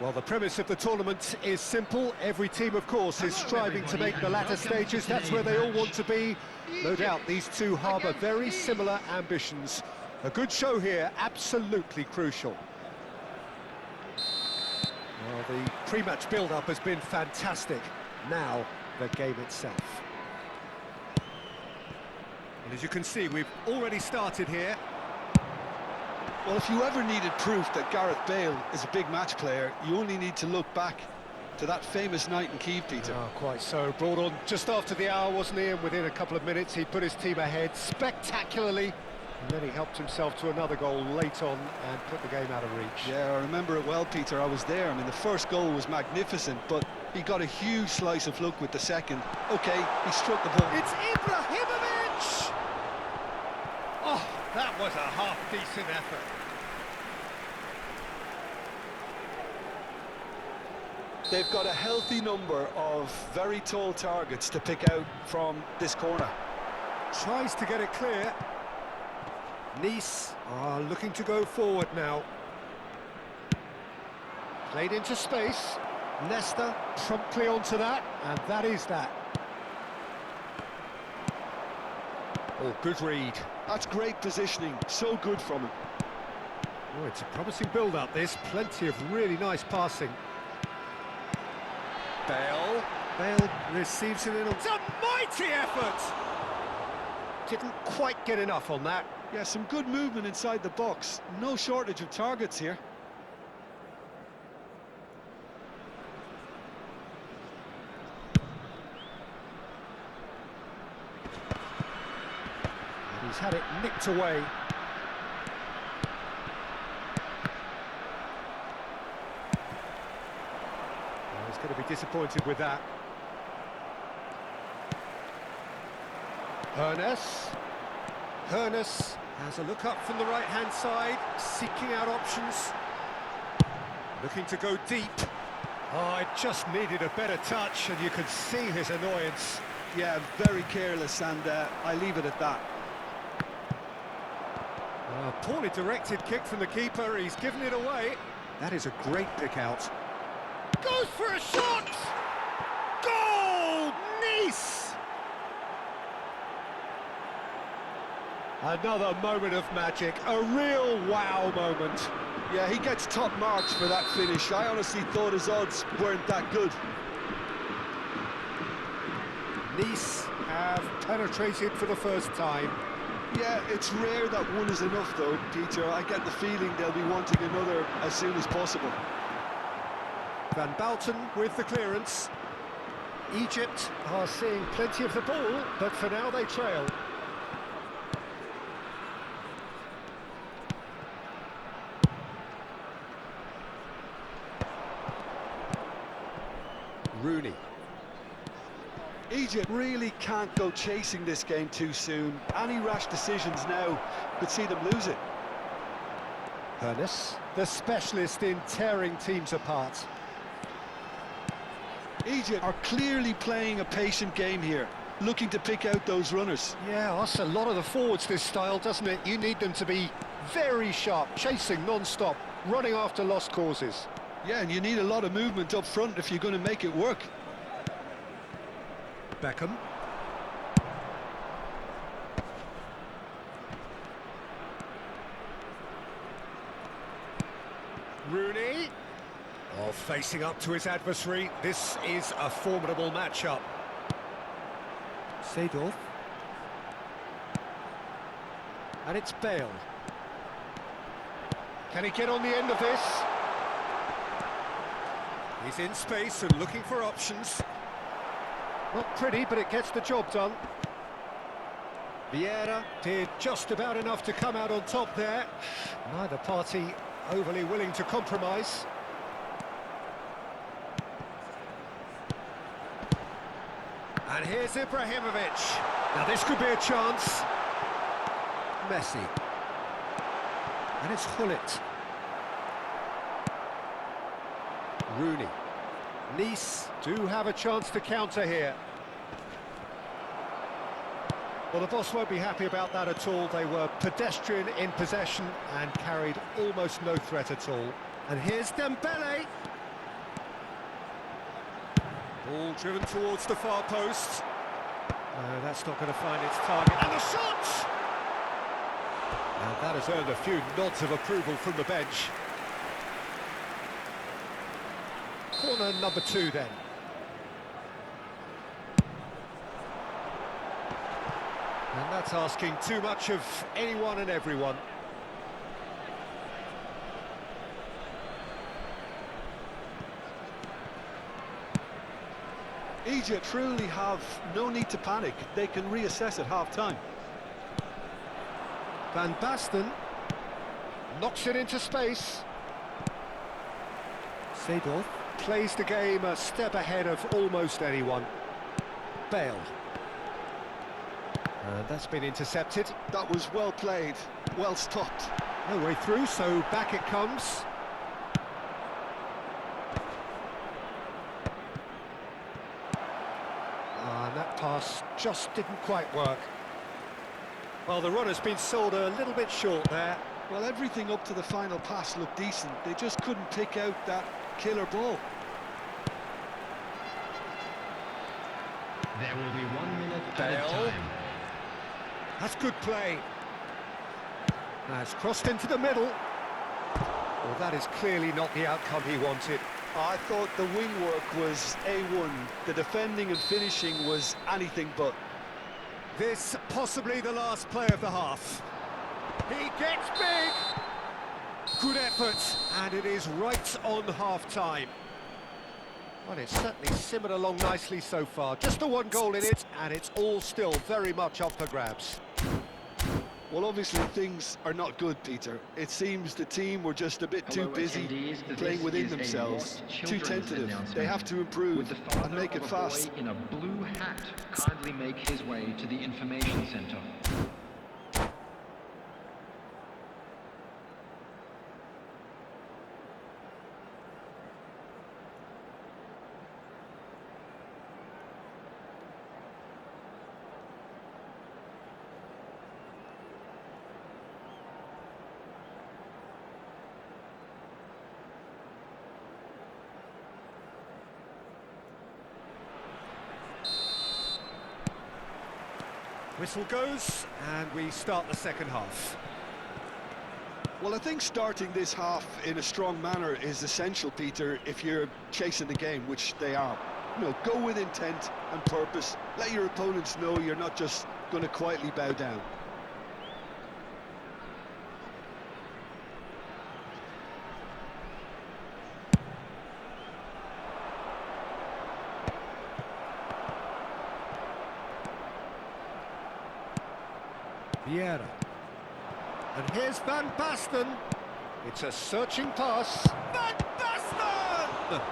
Well, the premise of the tournament is simple. Every team, of course, is striving to make the latter stages. That's where they all want to be. No doubt these two harbour very similar ambitions. A good show here, absolutely crucial. Well, the pre-match build-up has been fantastic. Now, the game itself. And as you can see, we've already started here. Well, if you ever needed proof that Gareth Bale is a big match player, you only need to look back to that famous night in Kiev, Peter. Oh, quite so. Brought on just after the hour, wasn't he? And within a couple of minutes, he put his team ahead spectacularly. And then he helped himself to another goal late on and put the game out of reach. Yeah, I remember it well, Peter. I was there. I mean, the first goal was magnificent, but he got a huge slice of luck with the second. OK, he struck the ball. It's Ibrahimovic! Oh, that was a half-decent effort. They've got a healthy number of very tall targets to pick out from this corner. Tries to get it clear. Nice are looking to go forward now. Played into space. Leicester promptly onto that, and that is that. Oh, good read. That's great positioning, so good from him. Oh, it's a promising build-up, this. Plenty of really nice passing. Bale receives it in. It's a mighty effort! Didn't quite get enough on that. Yeah, some good movement inside the box. No shortage of targets here. And he's had it nicked away. He's going to be disappointed with that. Hernus has a look up from the right-hand side, seeking out options. Looking to go deep. Oh, it just needed a better touch, and you could see his annoyance. Yeah, very careless, and I leave it at that. Poorly directed kick from the keeper, he's given it away. That is a great pick out. Goes for a shot! Goal! Nice! Another moment of magic, a real wow moment. Yeah, he gets top marks for that finish. I honestly thought his odds weren't that good. Nice have penetrated for the first time. Yeah, it's rare that one is enough though, Peter. I get the feeling they'll be wanting another as soon as possible. Van Bouten with the clearance. Egypt are seeing plenty of the ball, but for now they trail. Rooney. Egypt really can't go chasing this game too soon. Any rash decisions now could see them lose it. Hernus, the specialist in tearing teams apart. Egypt are clearly playing a patient game here, looking to pick out those runners. Yeah, that's a lot of the forwards, this style, doesn't it? You need them to be very sharp, chasing non-stop, running after lost causes. Yeah, and you need a lot of movement up front if you're going to make it work. Beckham. Rooney. Oh, facing up to his adversary. This is a formidable matchup. Seedorf. And it's Bale. Can he get on the end of this? He's in space and looking for options. Not pretty, but it gets the job done. Vieira did just about enough to come out on top there. Neither party overly willing to compromise. And here's Ibrahimovic. Now this could be a chance. Messi. And it's Hullet. Rooney. Nice do have a chance to counter here. Well, the boss won't be happy about that at all. They were pedestrian in possession and carried almost no threat at all. And here's Dembele. Ball driven towards the far post. No, that's not going to find its target. And the shot! And that has earned a few nods of approval from the bench. Corner number 2 then. And that's asking too much of anyone and everyone. Egypt truly have no need to panic. They can reassess at half-time. Van Basten knocks it into space. Seedorf plays the game a step ahead of almost anyone. Bale. And that's been intercepted. That was well played, well stopped. No way through, so back it comes. And that pass just didn't quite work. Well, the run has been sold a little bit short there. Well, everything up to the final pass looked decent. They just couldn't pick out that killer ball. There will be 1 minute at a Bale. time. That's good play. That's crossed into the middle. Well, that is clearly not the outcome he wanted. I thought the wing work was A1. The defending and finishing was anything but. This possibly the last play of the half. He gets big. Good effort, and it is right on half-time. Well, it's certainly simmered along nicely so far. Just the 1 goal in it, and it's all still very much up for grabs. Well, obviously things are not good, Peter. It seems the team were just a bit too busy playing within themselves, too tentative. They have to improve and make it fast. In a blue hat, kindly make his way to the information center. Whistle goes, and we start the second half. Well, I think starting this half in a strong manner is essential, Peter, if you're chasing the game, which they are. You know, go with intent and purpose. Let your opponents know you're not just going to quietly bow down. Vieira. And here's Van Basten. It's a searching pass. Van Basten!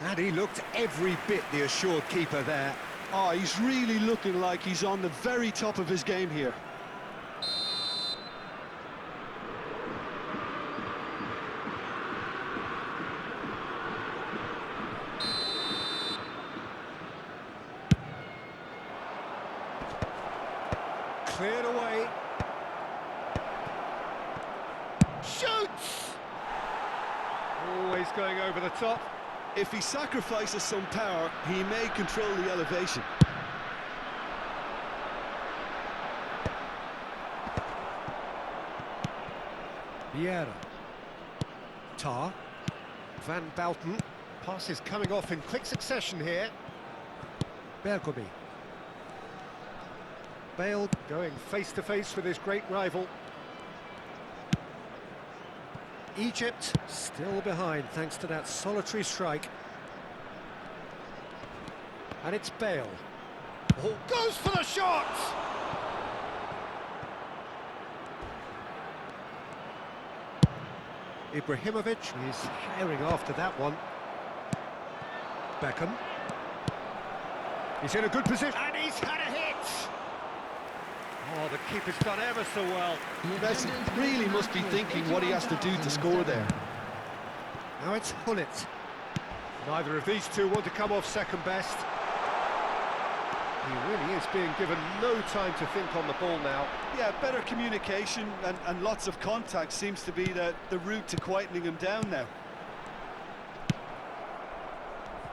And he looked every bit the assured keeper there. Oh, he's really looking like he's on the very top of his game here. Cleared away. Shoots! Always going over the top. If he sacrifices some power, he may control the elevation. Vieira. Tar. Van Basten. Pass is coming off in quick succession here. Bergomi. Bale going face-to-face with his great rival. Egypt still behind thanks to that solitary strike. And it's Bale. Oh, goes for the shot! Ibrahimovic is herring after that one. Beckham. He's in a good position, and he's had a hit! Oh, the keeper's done ever so well. Messi really must be thinking what he has to do to score there. Now it's Hullet. Neither of these two want to come off second best. He really is being given no time to think on the ball now. Yeah, better communication and lots of contact seems to be the route to quietening him down now.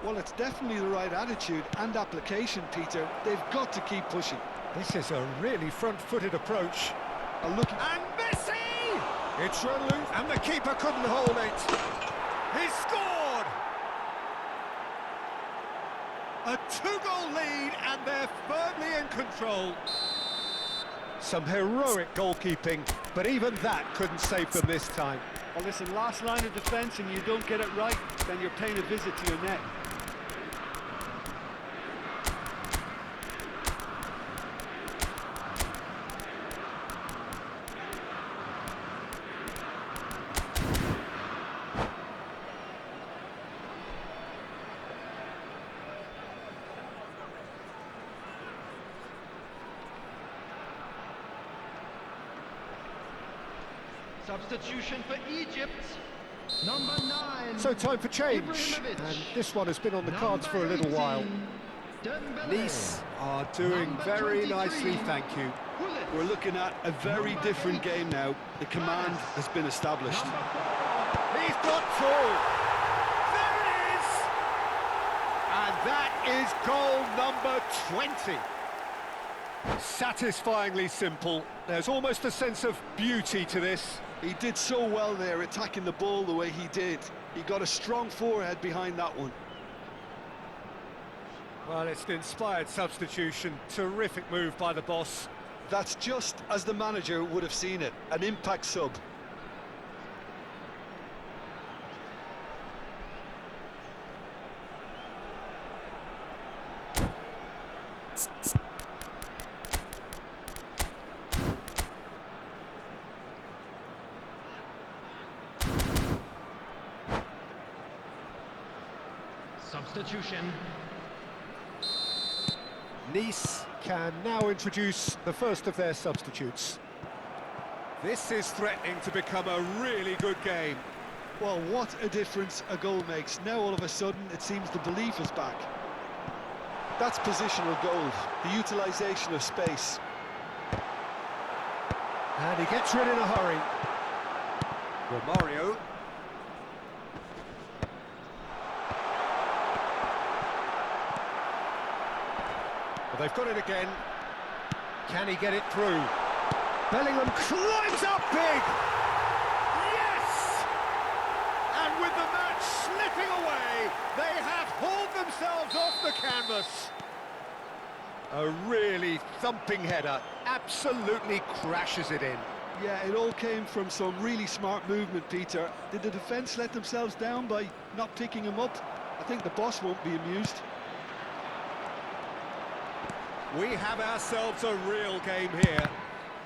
Well, it's definitely the right attitude and application, Peter. They've got to keep pushing. This is a really front-footed approach. Look. And Messi! It's run loose, and the keeper couldn't hold it. He scored! A two-goal lead, and they're firmly in control. Some heroic goalkeeping, but even that couldn't save them this time. Well, listen, last line of defence and you don't get it right, then you're paying a visit to your net. Substitution for Egypt. Number 9. So time for change, and this one has been on the cards for a little while. Nice are doing very nicely, thank you. We're looking at a very different game now. The command has been established. He's got through. There it is! And that is goal number 20. Satisfyingly simple. There's almost a sense of beauty to this. He did so well there, attacking the ball the way he did. He got a strong forehead behind that one. Well, it's an inspired substitution. Terrific move by the boss. That's just as the manager would have seen it, an impact sub. Substitution. Nice can now introduce the first of their substitutes. This is threatening to become a really good game. Well, what a difference a goal makes. Now all of a sudden it seems the belief is back. That's positional goal, the utilisation of space. And he gets rid in a hurry. Romario. Well, they've got it again. Can he get it through? Bellingham climbs up big! Yes! And with the match slipping away, they have hauled themselves off the canvas. A really thumping header, absolutely crashes it in. Yeah, it all came from some really smart movement, Peter. Did the defence let themselves down by not picking him up? I think the boss won't be amused. We have ourselves a real game here.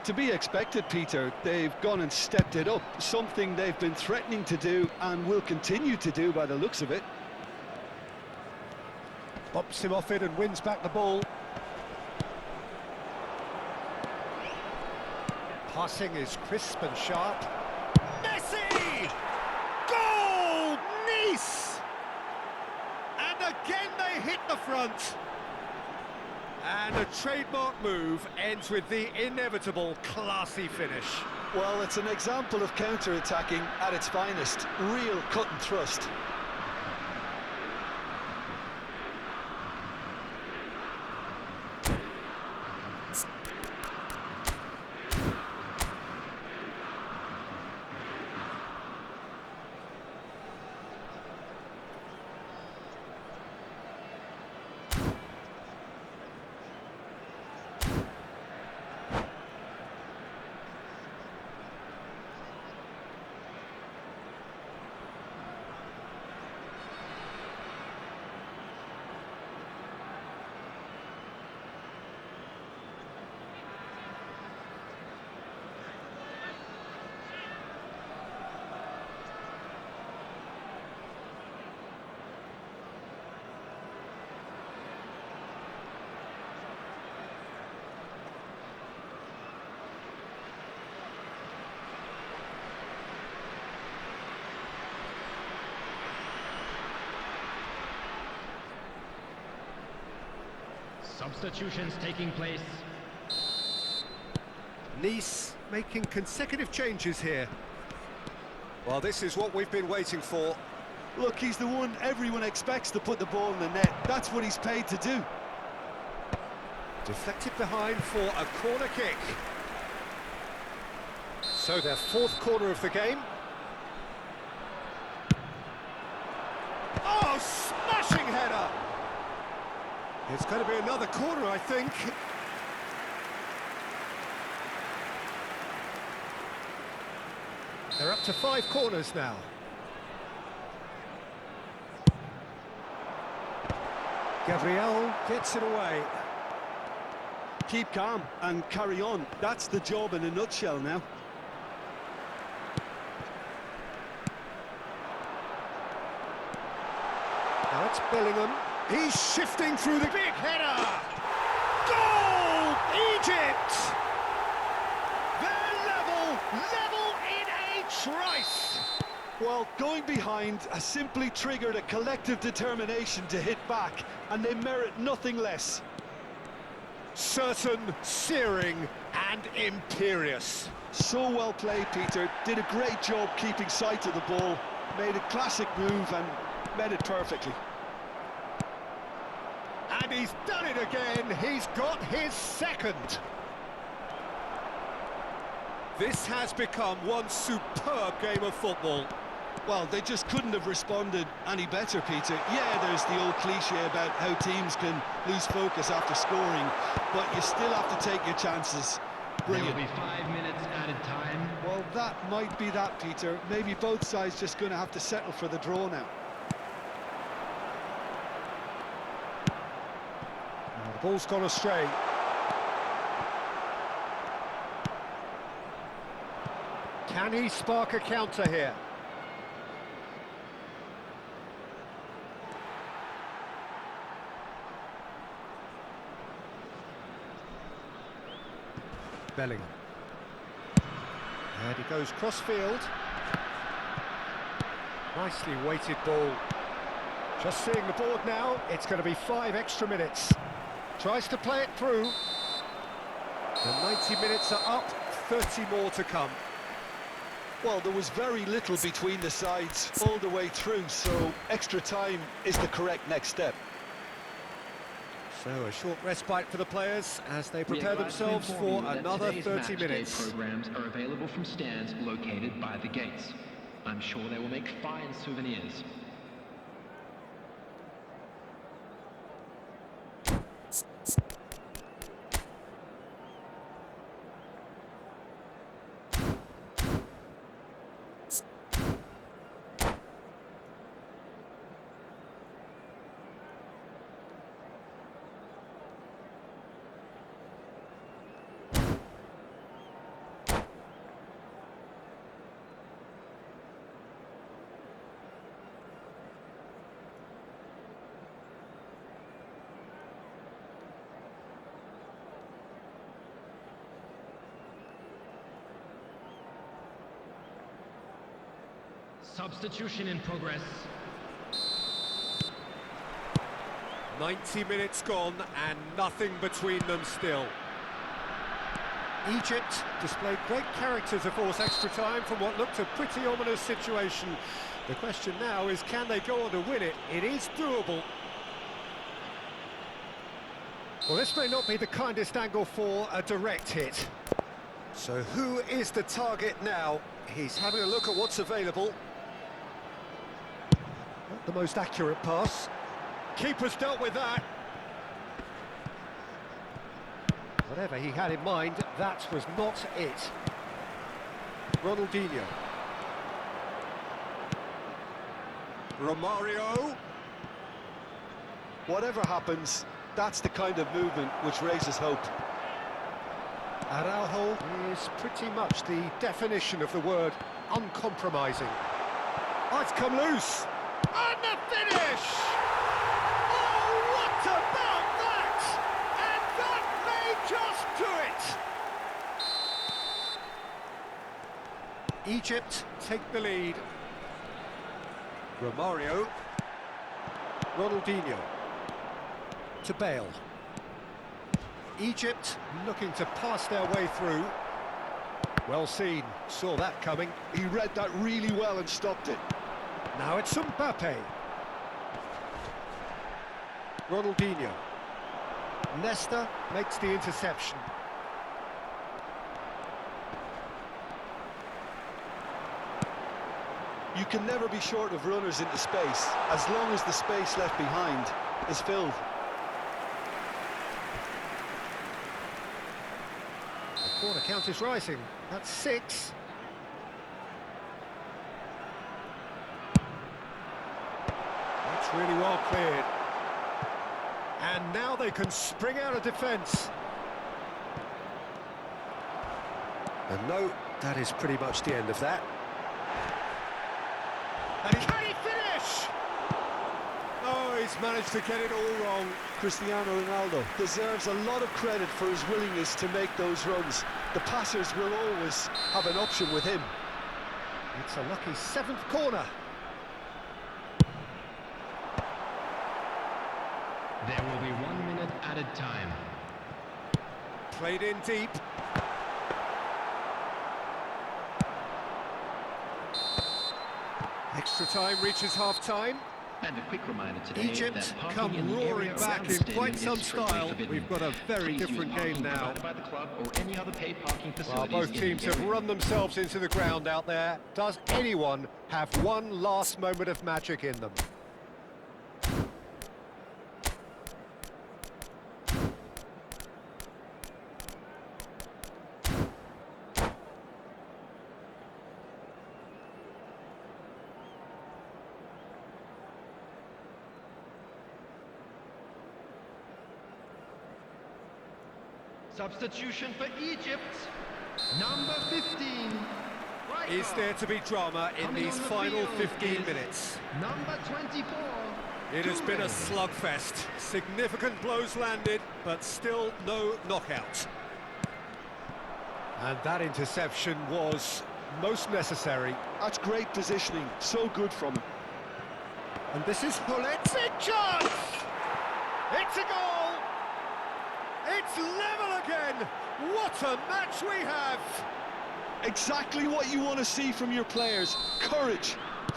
To be expected, Peter. They've gone and stepped it up, something they've been threatening to do and will continue to do by the looks of it. Bops him off it and wins back the ball. Passing is crisp and sharp. Messi! Goal! Nice! And again they hit the front. And a trademark move ends with the inevitable classy finish. Well, it's an example of counter-attacking at its finest. Real cut and thrust. Substitutions taking place. Nice making consecutive changes here. Well, this is what we've been waiting for. Look, he's the one everyone expects to put the ball in the net. That's what he's paid to do. Deflected behind for a corner kick. So their fourth corner of the game. Oh, smashing header! It's going to be another corner, I think. They're up to 5 corners now. Gabriel gets it away. Keep calm and carry on. That's the job in a nutshell now. Now it's Bellingham. He's shifting through the big header. Goal! Egypt! They're level in a trice. Well, going behind has simply triggered a collective determination to hit back, and they merit nothing less. Certain, searing and imperious. So well played, Peter. Did a great job keeping sight of the ball. Made a classic move and met it perfectly. And he's done it again. He's got his second. This has become one superb game of football. Well, they just couldn't have responded any better, Peter. Yeah, there's the old cliche about how teams can lose focus after scoring, but you still have to take your chances. Brilliant. There will be 5 minutes added time. Well, that might be that, Peter. Maybe both sides just going to have to settle for the draw now. The ball's gone astray. Can he spark a counter here? Bellingham. And he goes cross-field. Nicely weighted ball. Just seeing the board now, it's going to be 5 extra minutes. Tries to play it through. The 90 minutes are up, 30 more to come. Well, there was very little between the sides all the way through, so extra time is the correct next step. So a short respite for the players as they prepare themselves for another 30 minutes. Programs are available from stands located by the gates. I'm sure they will make fine souvenirs. Substitution in progress. 90 minutes gone and nothing between them still. Egypt displayed great character to force extra time from what looked a pretty ominous situation. The question now is, can they go on to win it? It is doable. Well, this may not be the kindest angle for a direct hit. So who is the target now? He's having a look at what's available. Not the most accurate pass. Keeper's dealt with that. Whatever he had in mind, that was not it. Ronaldinho. Romario. Whatever happens, that's the kind of movement which raises hope. Araujo is pretty much the definition of the word uncompromising. Oh, it's come loose. And the finish! Oh, what about that? And that may just do it. Egypt take the lead. Romario. Ronaldinho. To Bale. Egypt looking to pass their way through. Well seen, saw that coming. He read that really well and stopped it. Now it's Mbappe. Ronaldinho. Nesta makes the interception. You can never be short of runners into space, as long as the space left behind is filled. The corner count is rising. That's 6. That's really well cleared. And now they can spring out of defence. And no, that is pretty much the end of that. And can he finish? Oh, he's managed to get it all wrong. Cristiano Ronaldo deserves a lot of credit for his willingness to make those runs. The passers will always have an option with him. It's a lucky 7th corner. There will be 1 minute added time. Played in deep. Extra time reaches half-time. And a quick reminder today Egypt that parking come in the roaring area back around the in stadium quite some is strictly style. forbidden. We've got a very Please use different parking game now. provided by the club or any other paid parking Well, facilities both in the teams have area. run themselves into the ground out there. Does anyone have one last moment of magic in them? Substitution for Egypt, number 15. Right Is back. there to be drama in Coming these on the final field 15 is minutes? Number 24. It has been a Toure. slugfest. Significant blows landed, but still no knockout. And that interception was most necessary. That's great positioning, so good from him. And this is Pulisic chance! It's a goal! It's level again! What a match we have! Exactly what you want to see from your players. Courage,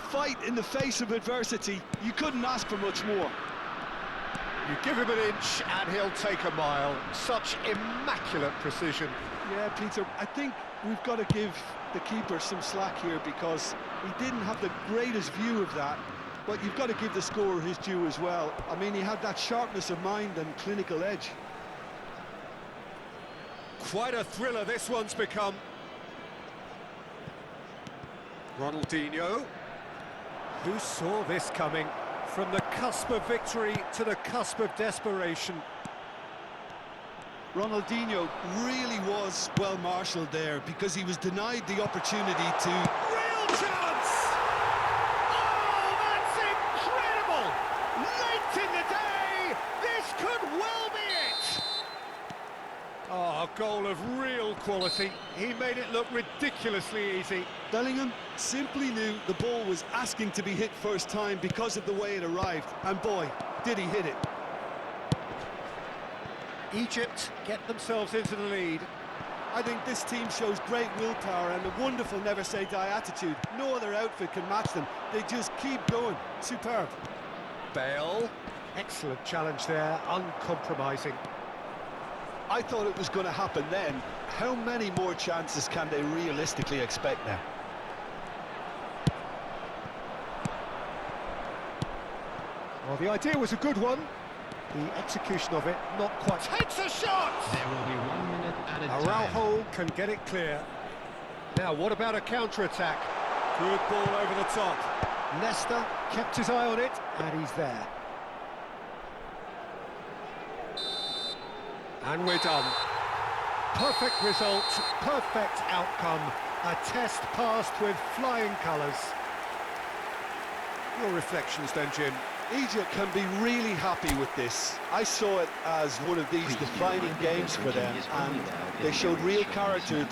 fight in the face of adversity. You couldn't ask for much more. You give him an inch and he'll take a mile. Such immaculate precision. Yeah, Peter, I think we've got to give the keeper some slack here because he didn't have the greatest view of that. But you've got to give the scorer his due as well. I mean, he had that sharpness of mind and clinical edge. Quite a thriller this one's become. Ronaldinho. Who saw this coming? From the cusp of victory to the cusp of desperation. Ronaldinho really was well marshalled there because he was denied the opportunity to... Real chance! Oh, that's incredible! Late in the day, this could well be it! Oh, a goal of real quality. He made it look ridiculously easy. Bellingham simply knew the ball was asking to be hit first time because of the way it arrived. And boy, did he hit it. Egypt get themselves into the lead. I think this team shows great willpower and a wonderful never-say-die attitude. No other outfit can match them. They just keep going. Superb. Bale. Excellent challenge there, uncompromising. I thought it was going to happen then. How many more chances can they realistically expect now? Well, the idea was a good one. The execution of it, not quite. Takes a shot! There will be 1 minute added time. Araujo can get it clear. Now, what about a counter-attack? Good ball over the top. Nesta kept his eye on it, and he's there. And we're done. Perfect result, perfect outcome. A test passed with flying colours. Your reflections then, Jim? Egypt can be really happy with this. I saw it as one of these defining games for them, and they showed real character